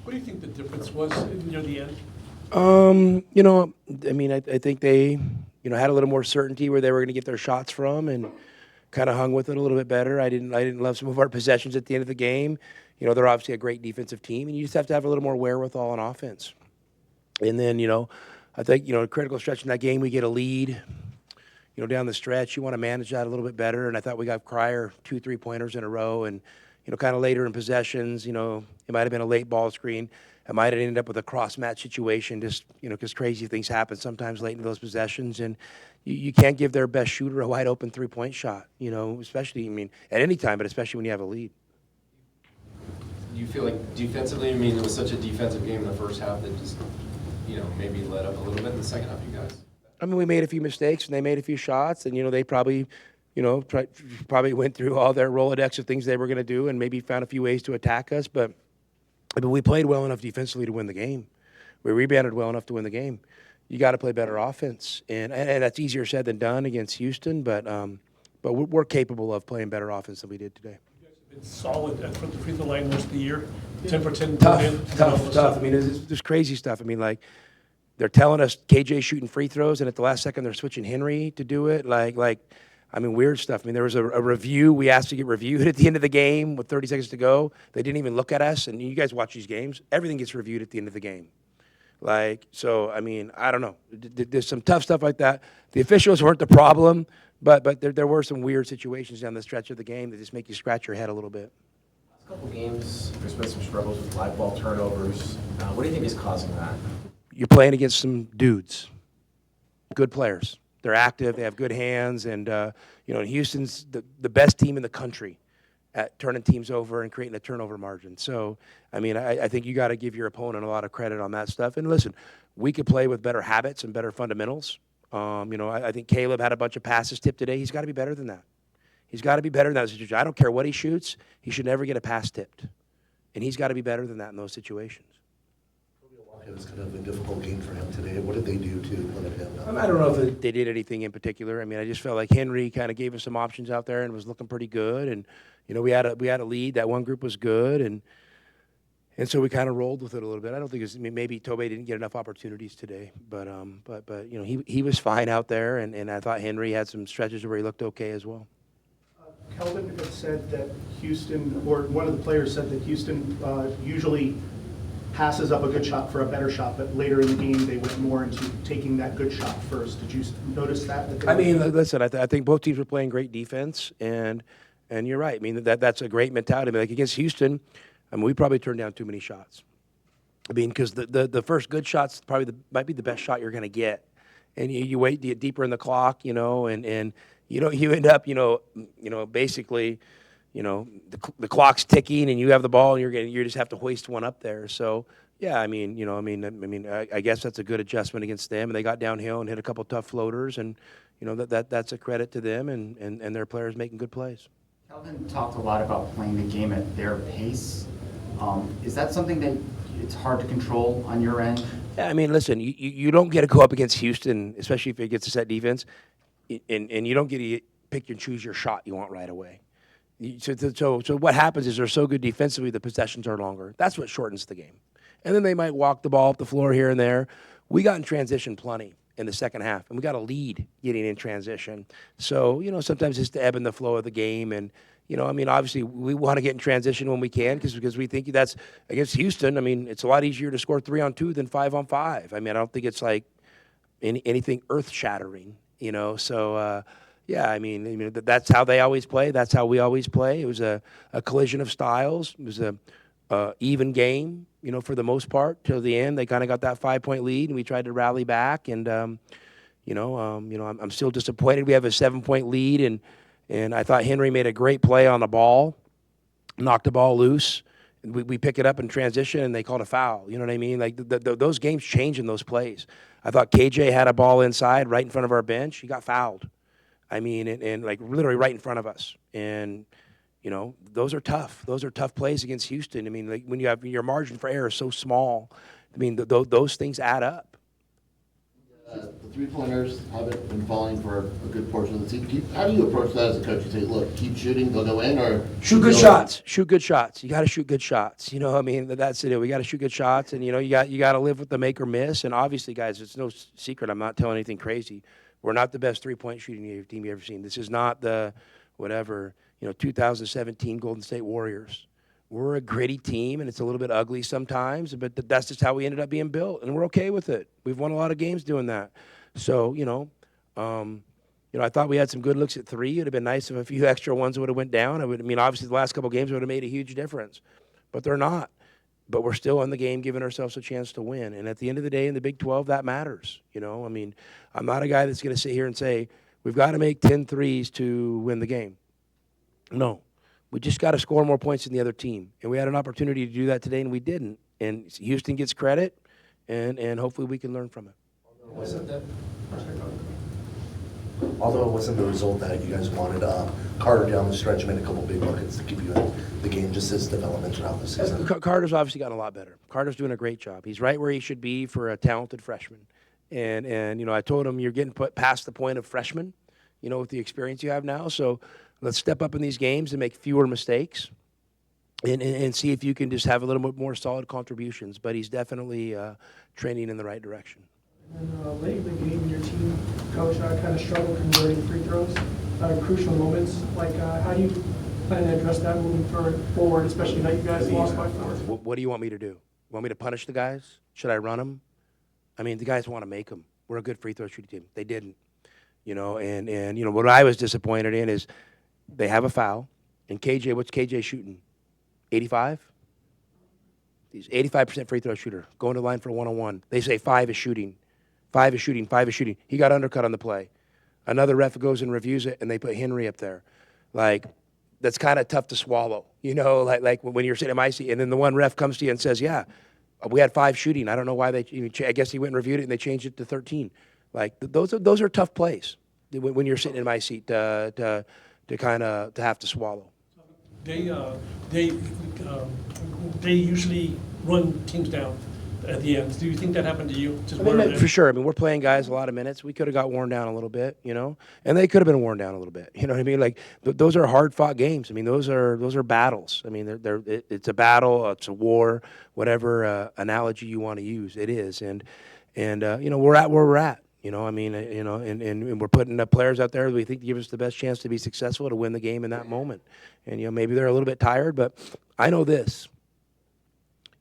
What do you think the difference was near the end? I think they, had a little more certainty where they were going to get their shots from, and kind of hung with it a little bit better. I didn't love some of our possessions at the end of the game. They're obviously a great defensive team, and you just have to have a little more wherewithal on offense. And then, I think, a critical stretch in that game, we get a lead. Down the stretch, you want to manage that a little bit better. And I thought we got Cryer 2 3-pointers in a row, and kind of later in possessions, it might have been a late ball screen. It might have ended up with a cross match situation, just because crazy things happen sometimes late in those possessions, and you can't give their best shooter a wide open 3-point shot. Especially at any time, but especially when you have a lead. Do you feel like defensively, it was such a defensive game in the first half that just, maybe let up a little bit in the second half, you guys? We made a few mistakes, and they made a few shots, and they probably, probably went through all their Rolodex of things they were going to do, and maybe found a few ways to attack us. But we played well enough defensively to win the game. We rebounded well enough to win the game. You got to play better offense, and that's easier said than done against Houston. But we're capable of playing better offense than we did today. You guys have been solid at the free throw line most of the year. 10 for 10. Tough. There's crazy stuff. They're telling us KJ shooting free throws, and at the last second they're switching Henry to do it. Weird stuff. There was a review. We asked to get reviewed at the end of the game with 30 seconds to go. They didn't even look at us. And you guys watch these games. Everything gets reviewed at the end of the game. I don't know. There's some tough stuff like that. The officials weren't the problem, but there were some weird situations down the stretch of the game that just make you scratch your head a little bit. Last couple games, there's been some struggles with live ball turnovers. What do you think is causing that? You're playing against some dudes, good players. They're active. They have good hands. And, Houston's the best team in the country at turning teams over and creating a turnover margin. So, I think you got to give your opponent a lot of credit on that stuff. And listen, we could play with better habits and better fundamentals. I think Caleb had a bunch of passes tipped today. He's got to be better than that. He's got to be better in that situation. I don't care what he shoots. He should never get a pass tipped. And he's got to be better than that in those situations. It was kind of a difficult game for him today. What did they do to limit him? I don't know if they did anything in particular. I just felt like Henry kind of gave us some options out there and was looking pretty good. And we had a lead. That one group was good, and so we kind of rolled with it a little bit. I don't think it was, maybe Tobey didn't get enough opportunities today, but he was fine out there, and I thought Henry had some stretches where he looked okay as well. Kelvin had said that Houston, or one of the players said that Houston usually passes up a good shot for a better shot, but later in the game they went more into taking that good shot first. Did you notice that? Listen, I think both teams were playing great defense, and you're right. That's a great mentality. Against Houston, we probably turned down too many shots. Because the first good shot's probably might be the best shot you're going to get, and you wait to get deeper in the clock, and you end up, basically. The clock's ticking, and you have the ball, and you just have to hoist one up there. So, yeah, I guess that's a good adjustment against them. And they got downhill and hit a couple tough floaters, and that's a credit to them and their players making good plays. Kelvin talked a lot about playing the game at their pace. Is that something that it's hard to control on your end? Yeah, listen, you don't get to go up against Houston, especially if it gets a set defense, and you don't get to pick and choose your shot you want right away. So what happens is they're so good defensively, the possessions are longer. That's what shortens the game. And then they might walk the ball up the floor here and there. We got in transition plenty in the second half, and we got a lead getting in transition. So, sometimes it's the ebb and the flow of the game. And, obviously we want to get in transition when we can because we think that's against Houston. It's a lot easier to score 3-on-2 than 5-on-5. I don't think it's like anything earth-shattering, So, yeah, that's how they always play. That's how we always play. It was a collision of styles. It was a even game, for the most part till the end. They kind of got that 5-point lead, and we tried to rally back. And I'm still disappointed. We have a 7-point lead, and I thought Henry made a great play on the ball, knocked the ball loose. We pick it up in transition, and they called a foul. You know what I mean? Those games change in those plays. I thought KJ had a ball inside right in front of our bench. He got fouled. And literally right in front of us. And, those are tough. Those are tough plays against Houston. When you have your margin for error is so small, those things add up. The three-pointers haven't been falling for a good portion of the season. How do you approach that as a coach? You say, look, keep shooting, they'll go in, or Shoot good shots. Shoot good shots. You got to shoot good shots. You know, I mean, that's it. We got to shoot good shots, and you know, you got to live with the make or miss. And obviously, guys, it's no secret. I'm not telling anything crazy. We're not the best three-point shooting team you've ever seen. This is not the 2017 Golden State Warriors. We're a gritty team, and it's a little bit ugly sometimes, but that's just how we ended up being built, and we're okay with it. We've won a lot of games doing that. So, I thought we had some good looks at three. It would have been nice if a few extra ones would have went down. Obviously, the last couple of games would have made a huge difference, but they're not. But we're still in the game, giving ourselves a chance to win. And at the end of the day, in the Big 12, that matters. I'm not a guy that's going to sit here and say, we've got to make 10 threes to win the game. No. We just got to score more points than the other team. And we had an opportunity to do that today, and we didn't. And Houston gets credit, and hopefully we can learn from it. Although it wasn't the result that you guys wanted, Carter down the stretch made a couple big buckets to keep you in the game, just his development throughout the season. Carter's obviously gotten a lot better. Carter's doing a great job. He's right where he should be for a talented freshman. And I told him you're getting put past the point of freshman, with the experience you have now. So let's step up in these games and make fewer mistakes and see if you can just have a little bit more solid contributions. But he's definitely trending in the right direction. And late in the game, your team, coach, kind of struggled converting free throws, crucial moments. How do you plan to address that moving forward, especially now you guys lost by 4? What do you want me to do? Want me to punish the guys? Should I run them? The guys want to make them. We're a good free throw shooting team. They didn't. And what I was disappointed in is they have a foul, and KJ, what's KJ shooting? 85? He's 85% free throw shooter, going to the line for a one-on-one. They say 5 is shooting. 5 is shooting, 5 is shooting. He got undercut on the play. Another ref goes and reviews it, and they put Henry up there. That's kind of tough to swallow, like when you're sitting in my seat, and then the one ref comes to you and says, yeah, we had 5 shooting. I don't know why I guess he went and reviewed it, and they changed it to 13. Those are tough plays when you're sitting in my seat to have to swallow. They usually run teams down at the end. Do you think that happened to you? For sure. We're playing guys a lot of minutes. We could have got worn down a little bit, and they could have been worn down a little bit. You know what I mean? Those are hard-fought games. Those are battles. It's a battle. It's a war. Whatever analogy you want to use, it is. And we're at where we're at. And we're putting players out there that we think give us the best chance to be successful, to win the game in that moment. And, maybe they're a little bit tired, but I know this.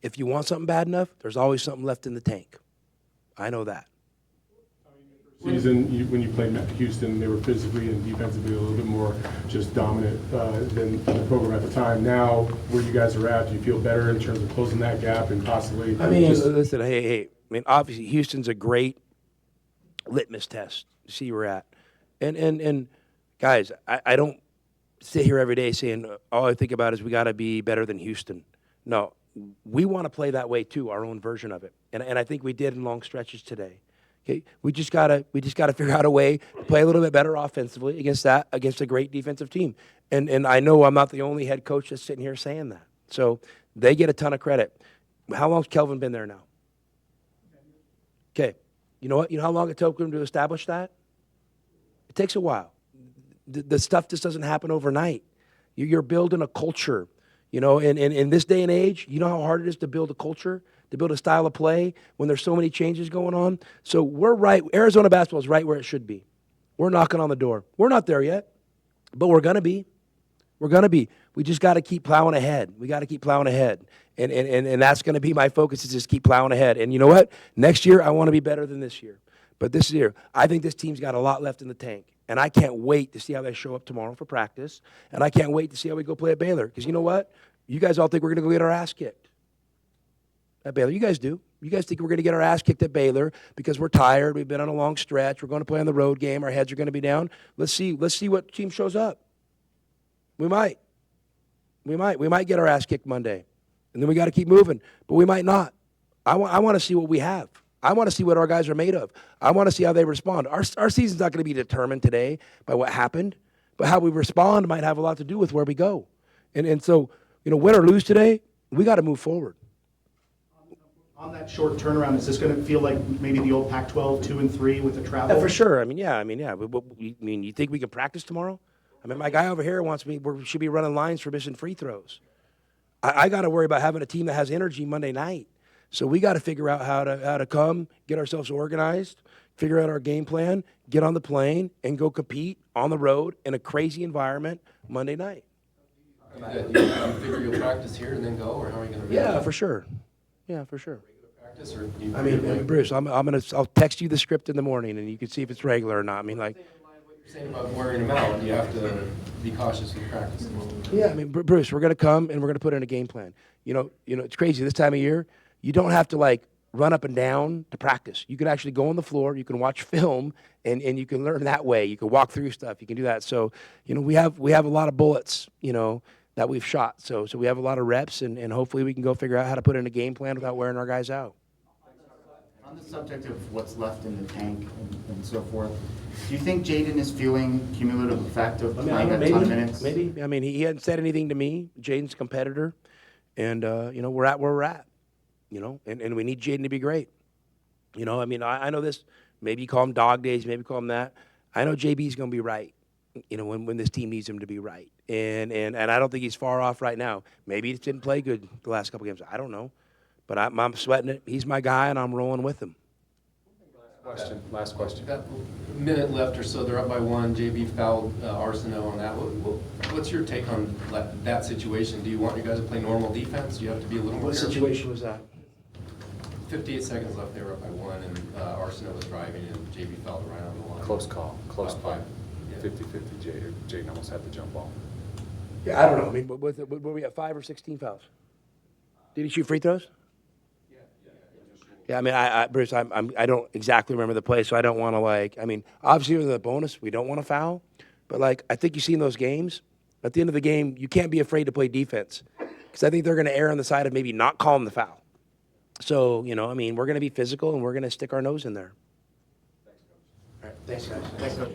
If you want something bad enough, there's always something left in the tank. I know that. Season, when you played Houston, they were physically and defensively a little bit more just dominant than the program at the time. Now, where you guys are at, do you feel better in terms of closing that gap and possibly? Listen, hey. Obviously, Houston's a great litmus test to see where we're at. And guys, I don't sit here every day saying all I think about is we got to be better than Houston. No, we want to play that way too, our own version of it. And I think we did in long stretches today. Okay, we just gotta figure out a way to play a little bit better offensively against a great defensive team. And I know I'm not the only head coach that's sitting here saying that. So they get a ton of credit. How long's Kelvin been there now? Okay. You know what? You know how long it took him to establish that? It takes a while. The stuff just doesn't happen overnight. You're building a culture. In this day and age, you know how hard it is to build a culture, to build a style of play when there's so many changes going on? So we're right. Arizona basketball is right where it should be. We're knocking on the door. We're not there yet, but we're going to be. We're going to be. We just got to keep plowing ahead. We got to keep plowing ahead. And that's going to be my focus, is just keep plowing ahead. And you know what? Next year, I want to be better than this year. But this year, I think this team's got a lot left in the tank. And I can't wait to see how they show up tomorrow for practice. And I can't wait to see how we go play at Baylor. Because you know what? You guys all think we're going to go get our ass kicked at Baylor. You guys do. You guys think we're going to get our ass kicked at Baylor because we're tired. We've been on a long stretch. We're going to play on the road game. Our heads are going to be down. Let's see what team shows up. We might get our ass kicked Monday. And then we got to keep moving. But we might not. I want to see what we have. I want to see what our guys are made of. I want to see how they respond. Our season's not going to be determined today by what happened, but how we respond might have a lot to do with where we go. And so, win or lose today, we got to move forward. On that short turnaround, is this going to feel like maybe the old Pac-12 2 and 3 with the travel? Yeah, for sure. I mean, yeah. You think we can practice tomorrow? I mean, my guy over here we should be running lines for missing free throws. I got to worry about having a team that has energy Monday night. So we got to figure out how to come, get ourselves organized, figure out our game plan, get on the plane, and go compete on the road in a crazy environment Monday night. Do you figure you'll practice here and then go, or how are you going to? Yeah, for sure. Yeah, for sure. Practice, or do you I mean, feel like- Bruce, I'll text you the script in the morning, and you can see if it's regular or not. I mean, like, What you're saying about wearing them out, you have to be cautious with practice. yeah, I mean, Bruce, we're gonna come and we're gonna put in a game plan. You know, it's crazy this time of year. You don't have to like run up and down to practice. You can actually go on the floor. You can watch film, and you can learn that way. You can walk through stuff. You can do that. So, we have a lot of bullets, that we've shot. So we have a lot of reps, and hopefully we can go figure out how to put in a game plan without wearing our guys out. On the subject of what's left in the tank and so forth, do you think Jaden is feeling cumulative effect of playing a ton of minutes? Maybe. I mean, he hadn't said anything to me. Jaden's a competitor, and we're at where we're at. And we need Jaden to be great. I mean, I know this. Maybe you call him dog days. Maybe call him that. I know JB's going to be right. When this team needs him to be right, and I don't think he's far off right now. Maybe he didn't play good the last couple games. I don't know, but I'm sweating it. He's my guy, and I'm rolling with him. Last question. Got a minute left or so. They're up by 1. JB fouled Arsenault on that. What's your take on that situation? Do you want your guys to play normal defense? Do you have to be a little more What careful? situation was that? 58 seconds left. They were up by 1, and Arsenault was driving, and JB fouled right on the line. Close call, close Top play. five. 50-50, Jaden almost had the jump ball. Yeah, I don't know. I mean, were we at 5 or 16 fouls? Did he shoot free throws? Yeah, I mean, Bruce, I don't exactly remember the play, so I don't want to, I mean, obviously with the bonus, we don't want to foul, but, I think you see in those games, at the end of the game, you can't be afraid to play defense, because I think they're going to err on the side of maybe not calling the foul. So, I mean, we're going to be physical, and we're going to stick our nose in there. All right, thanks, guys. Thanks, Coach.